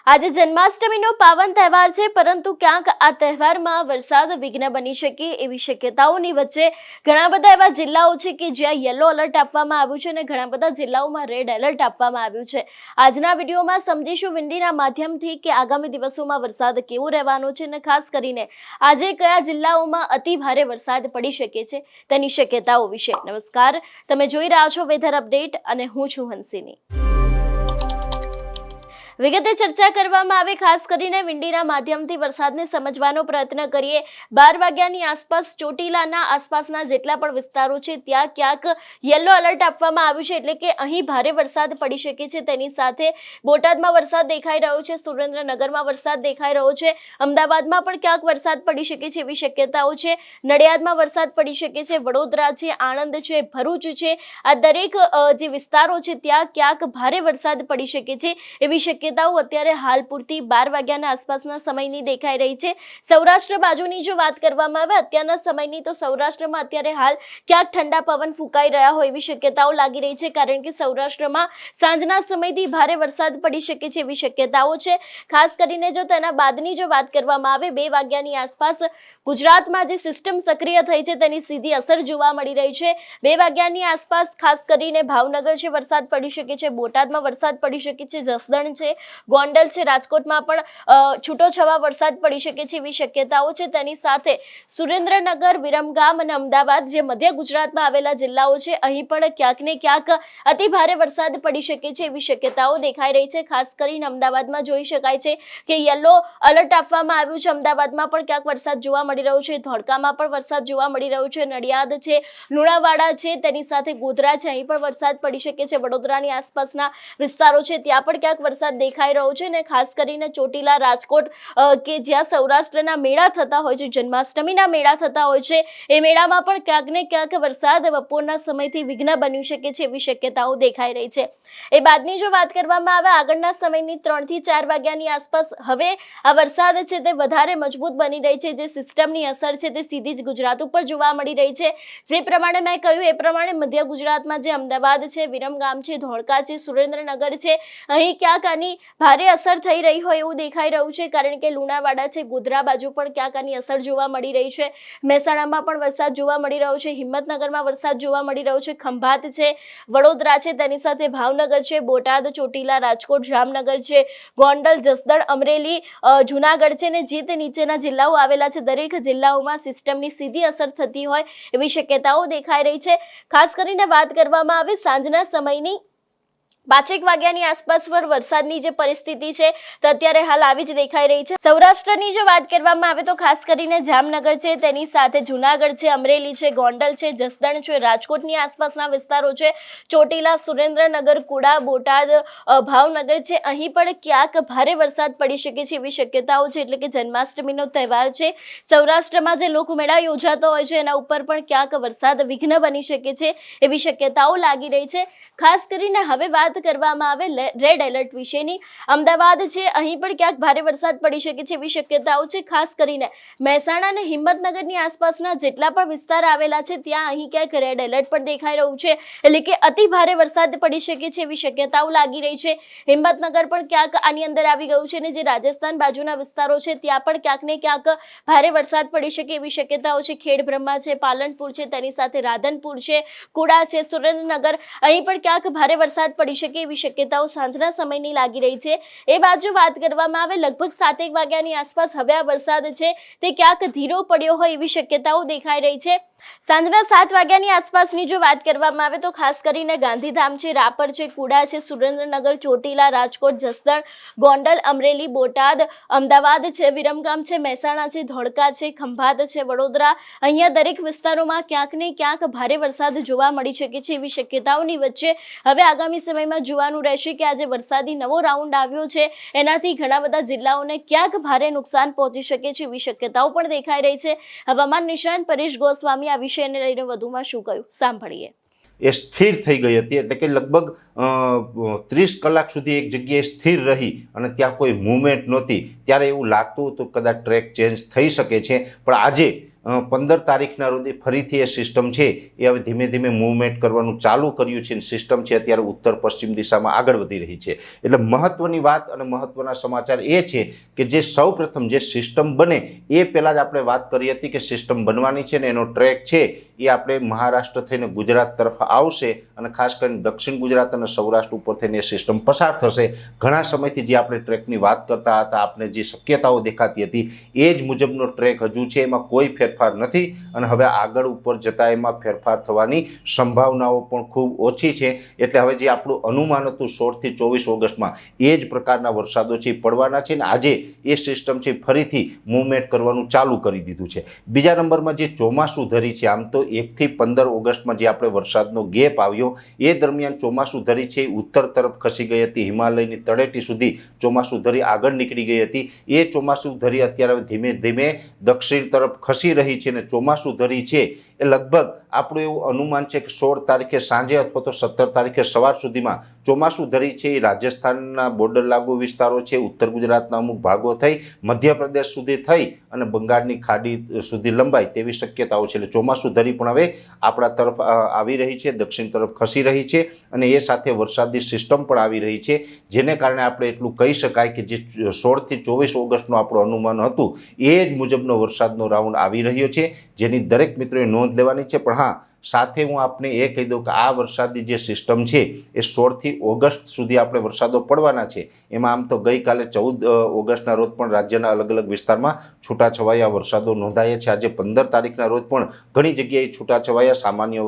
આજે જન્માષ્ટમીનો પાવન તહેવાર છે, પરંતુ ક્યાંક આ તહેવારમાં વરસાદ વિઘ્ન બની શકે એવી શક્યતાઓની વચ્ચે ઘણા બધા એવા જિલ્લાઓ છે કે જ્યાં યલો એલર્ટ આપવામાં આવ્યું છે અને ઘણા બધા જિલ્લાઓમાં રેડ એલર્ટ આપવામાં આવ્યું છે। આજના વિડીયોમાં સમજીશું વિંડીના માધ્યમથી કે આગામી દિવસોમાં વરસાદ કેવો રહેવાનો છે અને ખાસ કરીને આજે કયા જિલ્લાઓમાં અતિ ભારે વરસાદ પડી શકે છે તેની શક્યતાઓ વિશે। નમસ્કાર, તમે જોઈ રહ્યા છો વેધર અપડેટ અને હું છું હંસિની। વિગતે ચર્ચા કરવામાં આવે, ખાસ કરીને વિંડીના માધ્યમથી વરસાદને સમજવાનો પ્રયત્ન કરીએ। 12 વાગ્યાની આસપાસ ચોટીલાના આસપાસના જેટલા પણ વિસ્તારો છે ત્યાં ક્યાંક યલો એલર્ટ આપવામાં આવ્યું છે, એટલે કે અહીં ભારે વરસાદ પડી શકે છે। તેની સાથે બોટાદમાં વરસાદ દેખાઈ રહ્યો છે, સુરેન્દ્રનગરમાં વરસાદ દેખાઈ રહ્યો છે, અમદાવાદમાં પણ ક્યાંક વરસાદ પડી શકે છે એવી શક્યતાઓ છે, નડિયાદમાં વરસાદ પડી શકે છે, વડોદરા છે, આણંદ છે, ભરૂચ છે, આ દરેક જે વિસ્તારો છે ત્યાં ક્યાંક ભારે વરસાદ પડી શકે છે એવી શક્યતાઓ અત્યારે હાલ પૂરતી 12 વાગ્યાના આસપાસના સમયની દેખાઈ રહી છે। સૌરાષ્ટ્ર બાજુની જો વાત કરવામાં આવે અત્યારના સમયની, તો સૌરાષ્ટ્રમાં અત્યારે હાલ ક્યાંક ઠંડા પવન ફૂંકાઈ રહ્યા હોય એવી શક્યતાઓ લાગી રહી છે, કારણ કે સૌરાષ્ટ્રમાં સાંજના સમયથી ભારે વરસાદ પડી શકે છે એવી શક્યતાઓ છે। ખાસ કરીને જો તેના બાદની જો વાત કરવામાં આવે 2 વાગ્યાની આસપાસ ગુજરાતમાં જે સિસ્ટમ સક્રિય થઈ છે તેની સીધી અસર જોવા મળી રહી છે। 2 વાગ્યાની આસપાસ ખાસ કરીને ભાવનગર છે વરસાદ પડી શકે છે, બોટાદમાં વરસાદ પડી શકે છે, જસદણ છે, ગોંડલ છે, રાજકોટમાં પણ છૂટોછવાયો વરસાદ પડી શકે છે એવી શક્યતાઓ છે। તેની સાથે સુરેન્દ્રનગર, વિરમગામ અને અમદાવાદ જે મધ્ય ગુજરાતમાં આવેલા જિલ્લાઓ છે અહીં પણ ક્યાંક ને ક્યાંક અતિ ભારે વરસાદ પડી શકે છે એવી શક્યતાઓ દેખાઈ રહી છે। ખાસ કરીને અમદાવાદમાં જોઈ શકાય છે કે યલો એલર્ટ આપવામાં આવ્યું છે, અમદાવાદમાં પણ ક્યાંક વરસાદ જોવા મળી રહ્યો છે, ધોળકામાં પણ વરસાદ જોવા મળી રહ્યો છે, નડિયાદ છે, લુણાવાડા છે, તેની સાથે ગોધરા છે, અહીં પણ વરસાદ પડી શકે છે, વડોદરાની આસપાસના વિસ્તારો છે ત્યાં પણ ક્યાંક વરસાદ દેખાઈ રહ્યો છે। અને ખાસ કરીને ચોટીલા, રાજકોટ કે જ્યાં સૌરાષ્ટ્રના મેળા થતા હોય છે, જન્માષ્ટમીના મેળા થતા હોય છે, એ મેળામાં પણ ક્યાંક ને ક્યાંક વરસાદ બપોરના સમયથી વિઘ્ન બની શકે છે એવી શક્યતાઓ દેખાઈ રહી છે। એ બાદની જો વાત કરવામાં આવે આગળના સમયની 3 થી 4 વાગ્યાની આસપાસ હવે આ વરસાદ છે તે વધારે મજબૂત બની રહી છે, જે સિસ્ટમની અસર છે તે સીધી જ ગુજરાત ઉપર જોવા મળી રહી છે। જે પ્રમાણે મેં કહ્યું એ પ્રમાણે મધ્ય ગુજરાતમાં જે અમદાવાદ છે, વિરમગામ છે, ધોળકા છે, સુરેન્દ્રનગર છે, અહીં ક્યાંક આની ભારે અસર થઈ રહી હોય એવું દેખાઈ રહ્યું છે, કારણ કે લુણાવાડા છે, ગોધરા બાજુ પણ ક્યાંક આની અસર જોવા મળી રહી છે, મહેસાણામાં પણ વરસાદ જોવા મળી રહ્યો છે, હિંમતનગરમાં વરસાદ જોવા મળી રહ્યો છે, ખંભાત છે, વડોદરા છે, તેની સાથે ભાવનગર છે, બોટાદ, ચોટીલા, રાજકોટ, જામનગર છે, ગોંડલ, જસદણ, અમરેલી, જુનાગઢ છે ને જે તે નીચેના જિલ્લાઓ આવેલા છે, દરેક જિલ્લાઓમાં સિસ્ટમની સીધી અસર થતી હોય એવી શક્યતાઓ દેખાઈ રહી છે। ખાસ કરીને વાત કરવામાં આવે સાંજના સમયની 5 વાગ્યાની આસપાસ પર વરસાદની જે પરિસ્થિતિ છે તો અત્યારે હાલ આવી જ દેખાઈ રહી છે। સૌરાષ્ટ્રની જો વાત કરવામાં આવે તો ખાસ કરીને જામનગર છે, તેની સાથે જુનાગઢ છે, અમરેલી છે, ગોંડલ છે, જસદણ છે, રાજકોટની આસપાસના વિસ્તારો છે, ચોટીલા, સુરેન્દ્રનગર, કુડા, બોટાદ, ભાવનગર છે, અહીં પણ ક્યાંક ભારે વરસાદ પડી શકે છે એવી શક્યતાઓ છે, એટલે કે જન્માષ્ટમીનો તહેવાર છે, સૌરાષ્ટ્રમાં જે લોકમેળા યોજાતો હોય છે એના ઉપર પણ ક્યાંક વરસાદ વિઘ્ન બની શકે છે એવી શક્યતાઓ લાગી રહી છે। ખાસ કરીને હવે વાત કરવામાં આવે રેડ એલર્ટ વિશેની, અમદાવાદ છે અહીં પણ ક્યાંક ભારે વરસાદ પડી શકે છે એવી શક્યતાઓ છે। ખાસ કરીને મહેસાણા અને હિંમતનગરની આસપાસના જેટલા પણ વિસ્તાર આવેલા છે ત્યાં અહીં ક્યાંક રેડ એલર્ટ પણ દેખાઈ રહ્યું છે, એટલે કે અતિ ભારે વરસાદ પડી શકે છે એવી શક્યતાઓ લાગી રહી છે। હિંમતનગર પણ ક્યાંક આની અંદર આવી ગયું છે, અને જે રાજસ્થાન બાજુના વિસ્તારો છે ત્યાં પણ ક્યાંક ને ક્યાંક ભારે વરસાદ પડી શકે એવી શક્યતાઓ છે। ખેડબ્રહ્મા છે, પાલનપુર છે, તેની સાથે રાધનપુર છે, કુડા છે, સુરેન્દ્રનગર, અહીં પણ ક્યાંક ભારે વરસાદ પડી શકે એવી શક્યતાઓ સાંજના સમયની લાગી રહી છે। એ બાજુ વાત કરવામાં આવે લગભગ 7 વાગ્યાની આસપાસ હવે આ વરસાદ છે તે ક્યાંક ધીરો પડ્યો હોય એવી શક્યતાઓ દેખાઈ રહી છે। સાંજના 7 વાગ્યાની આસપાસની જો વાત કરવામાં આવે તો ખાસ કરીને ગાંધીધામ છે, રાપર છે, કુડા છે, સુરેન્દ્રનગર, ચોટીલા, રાજકોટ, જસદણ, ગોંડલ, અમરેલી, બોટાદ, અમદાવાદ છે, વિરમગામ છે, મહેસાણા છે, ધોળકા છે, ખંભાત છે, વડોદરા, અહીંયા દરેક વિસ્તારોમાં ક્યાંક ને ક્યાંક ભારે વરસાદ જોવા મળી શકે છે એવી શક્યતાઓની વચ્ચે હવે આગામી સમયમાં જોવાનું રહેશે કે આજે વરસાદી નવો રાઉન્ડ આવ્યો છે એનાથી ઘણા બધા જિલ્લાઓને ક્યાંક ભારે નુકસાન પહોંચી શકે છે એવી શક્યતાઓ પણ દેખાઈ રહી છે। હવામાન નિષ્ણાત પરેશ ગોસ્વામી આ વિષયને લઈને વધુમાં શું કહ્યું સાંભળીએ। એ સ્થિર થઈ ગઈ હતી, એટલે કે લગભગ 30 કલાક સુધી એક જગ્યાએ સ્થિર રહી અને ત્યાં કોઈ મૂવમેન્ટ નહોતી, ત્યારે એવું લાગતું હતું કદાચ ટ્રેક ચેન્જ થઈ શકે છે, પણ આજે 15 તારીખના રોજ ફરીથી એ સિસ્ટમ છે એ હવે ધીમે ધીમે મૂવમેન્ટ કરવાનું ચાલુ કર્યું છે અને સિસ્ટમ છે અત્યારે ઉત્તર પશ્ચિમ દિશામાં આગળ વધી રહી છે. એટલે મહત્વની વાત અને મહત્વના સમાચાર એ છે કે જે સૌ પ્રથમ જે સિસ્ટમ બને એ પહેલાં જ આપણે વાત કરી હતી કે સિસ્ટમ બનવાની છે ને એનો ટ્રેક છે એ આપણે મહારાષ્ટ્ર થઈને ગુજરાત તરફ આવશે અને ખાસ કરીને દક્ષિણ ગુજરાત અને સૌરાષ્ટ્ર ઉપર થઈને એ સિસ્ટમ પસાર થશે. ઘણા સમયથી જે આપણે ટ્રેકની વાત કરતા હતા, આપણે જે શક્યતાઓ દેખાતી હતી એ જ મુજબનો ટ્રેક હજુ છે, એમાં કોઈ ફેરફાર નથી અને હવે આગળ ઉપર જતાં એમાં ફેરફાર થવાની સંભાવનાઓ પણ ખૂબ ઓછી છે. એટલે હવે જે આપણું અનુમાન હતું 16 થી 24 ઓગસ્ટમાં એ જ પ્રકારના વરસાદો છે પડવાના છે ને આજે એ સિસ્ટમ છે ફરીથી મૂવમેન્ટ કરવાનું ચાલુ કરી દીધું છે. બીજા નંબરમાં જે ચોમાસું ધરી છે, આમ તો 1 થી 15 ઓગસ્ટમાં જે આપણે વરસાદનો ગેપ આવ્યો એ દરમિયાન ચોમાસું ધરી છે ઉત્તર તરફ ખસી ગઈ હતી, હિમાલયની તળેટી સુધી ચોમાસું ધરી આગળ નીકળી ગઈ હતી. એ ચોમાસું ધરી અત્યારે ધીમે ધીમે દક્ષિણ તરફ ખસી રહી છે અને ચોમાસું ધરી છે એ લગભગ આપણું એવું અનુમાન છે કે 16 તારીખે સાંજે અથવા તો 17 તારીખે સવાર સુધીમાં ચોમાસું ધરી છે એ રાજસ્થાનના બોર્ડર લાગુ વિસ્તારો છે, ઉત્તર ગુજરાતના અમુક ભાગો થઈ મધ્યપ્રદેશ સુધી થઈ અને બંગાળની ખાડી સુધી લંબાય તેવી શક્યતાઓ છે. એટલે ચોમાસું ધરી પણ હવે આપણા તરફ આવી રહી છે, દક્ષિણ તરફ ખસી રહી છે અને એ સાથે વરસાદની સિસ્ટમ પણ આવી રહી છે, જેને કારણે આપણે એટલું કહી શકાય કે જે 16 થી 24 ઓગસ્ટનું આપણું અનુમાન હતું એ જ મુજબનો વરસાદનો રાઉન્ડ આવી રહ્યો છે, જેની દરેક મિત્રોએ નોંધ લેવાની છે. પણ હા, સાથે હું આપને એ કહી દઉં કે આ વરસાદની જે સિસ્ટમ છે એ 16 થી ઓગસ્ટ સુધી આપણે વરસાદો પડવાના છે. એમાં આમ તો ગઈકાલે 14 ઓગસ્ટના રોજ પણ રાજ્યના અલગ અલગ વિસ્તારમાં છૂટાછવાયા વરસાદો નોંધાયા છે. આજે 15 તારીખના રોજ પણ ઘણી જગ્યાએ છૂટાછવાયા સામાન્ય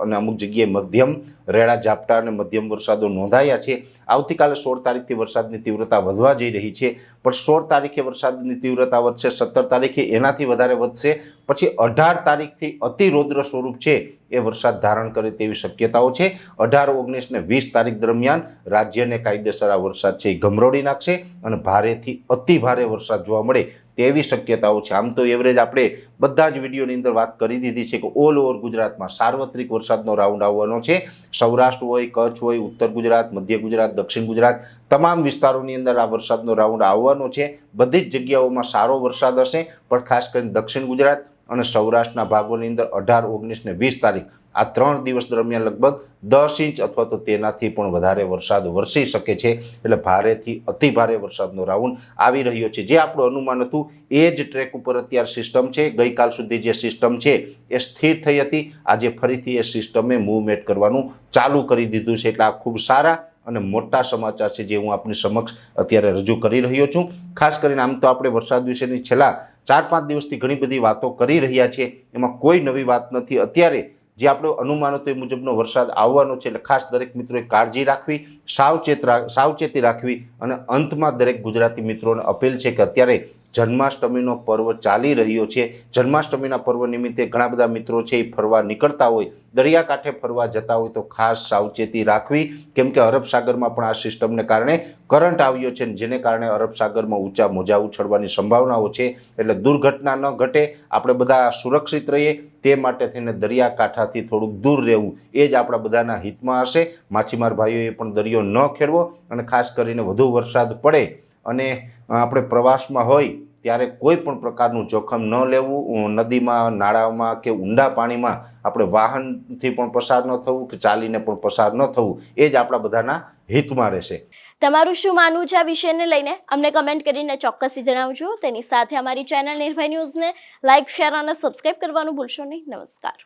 અને અમુક જગ્યાએ મધ્યમ રેડા ઝાપટા અને મધ્યમ વરસાદો નોંધાયા છે. આવતીકાલે 16 તારીખથી વરસાદની તીવ્રતા વધવા જઈ રહી છે, પણ 16 તારીખે વરસાદની તીવ્રતા વધશે, 17 તારીખે એનાથી વધારે વધશે, પછી 18 તારીખથી અતિ રૌદ્ર સ્વરૂપ છે એ વરસાદ ધારણ કરે તેવી શક્યતાઓ છે. 18, 19 ને 20 તારીખ દરમિયાન રાજ્યને કાયદેસર આ વરસાદ છે એ ગમરોડી નાખશે અને ભારેથી અતિ ભારે વરસાદ જોવા મળે તેવી શક્યતાઓ છે. આમ તો એવરેજ આપણે બધા જ વિડીયોની અંદર વાત કરી દીધી છે કે ઓલ ઓવર ગુજરાતમાં સાર્વત્રિક વરસાદનો રાઉન્ડ આવવાનો છે. સૌરાષ્ટ્ર હોય, કચ્છ હોય, ઉત્તર ગુજરાત, મધ્ય ગુજરાત, દક્ષિણ ગુજરાત તમામ વિસ્તારોની અંદર આ વરસાદનો રાઉન્ડ આવવાનો છે. બધી જ જગ્યાઓમાં સારો વરસાદ હશે, પણ ખાસ કરીને દક્ષિણ ગુજરાત અને સૌરાષ્ટ્રના ભાગોની અંદર 18, 19 ને 20 તારીખ આ 3 દિવસ દરમિયાન લગભગ 10 ઇંચ અથવા તો તેનાથી પણ વધારે વરસાદ વરસી શકે છે. એટલે ભારેથી અતિ ભારે વરસાદનો રાઉન્ડ આવી રહ્યો છે. જે આપણું અનુમાન હતું એ જ ટ્રેક ઉપર અત્યારે સિસ્ટમ છે. ગઈકાલ સુધી જે સિસ્ટમ છે એ સ્થિર થઈ હતી, આજે ફરીથી એ સિસ્ટમે મૂવમેન્ટ કરવાનું ચાલુ કરી દીધું છે. એટલે આ ખૂબ સારા અને મોટા સમાચાર છે જે હું આપની સમક્ષ અત્યારે રજૂ કરી રહ્યો છું. ખાસ કરીને આમ તો આપણે વરસાદ વિશેની છેલ્લા 4-5 દિવસથી ઘણી બધી વાતો કરી રહ્યા છીએ, એમાં કોઈ નવી વાત નથી. અત્યારે જે આપણો અનુમાન હતો એ મુજબનો વરસાદ આવવાનો છે. એટલે ખાસ દરેક મિત્રોએ કાળજી રાખવી, સાવચેતી રાખવી અને અંતમાં દરેક ગુજરાતી મિત્રોને અપીલ છે કે અત્યારે જન્માષ્ટમીનો પર્વ ચાલી રહ્યો છે. જન્માષ્ટમીના પર્વ નિમિત્તે ઘણા બધા મિત્રો છે એ ફરવા નીકળતા હોય, દરિયાકાંઠે ફરવા જતા હોય તો ખાસ સાવચેતી રાખવી, કેમ કે અરબ સાગરમાં પણ આ સિસ્ટમને કારણે કરંટ આવ્યો છે, જેને કારણે અરબ સાગરમાં ઊંચા મોજા ઉછળવાની સંભાવનાઓ છે. એટલે દુર્ઘટના ન ઘટે, આપણે બધા સુરક્ષિત રહીએ તે માટે થઈને દરિયાકાંઠાથી થોડુંક દૂર રહેવું એ જ આપણા બધાના હિતમાં હશે. માછીમાર ભાઈઓએ પણ દરિયો ન ખેડવો અને ખાસ કરીને વધુ વરસાદ પડે અને આપણે પ્રવાસમાં હોય ત્યારે કોઈ પણ પ્રકારનું જોખમ ન લેવું. નદીમાં, નાળામાં કે ઊંડા પાણીમાં આપણે વાહનથી પણ પસાર ન થવું કે ચાલીને પણ પસાર ન થવું એ જ આપણા બધાના હિતમાં રહેશે. તમારું શું માનવું છે આ વિષયને લઈને અમને કમેન્ટ કરીને ચોક્કસથી જણાવજો. તેની સાથે અમારી ચેનલ નિર્ભય ન્યૂઝને લાઇક, શેર અને સબસ્ક્રાઇબ કરવાનું ભૂલશો નહીં. નમસ્કાર.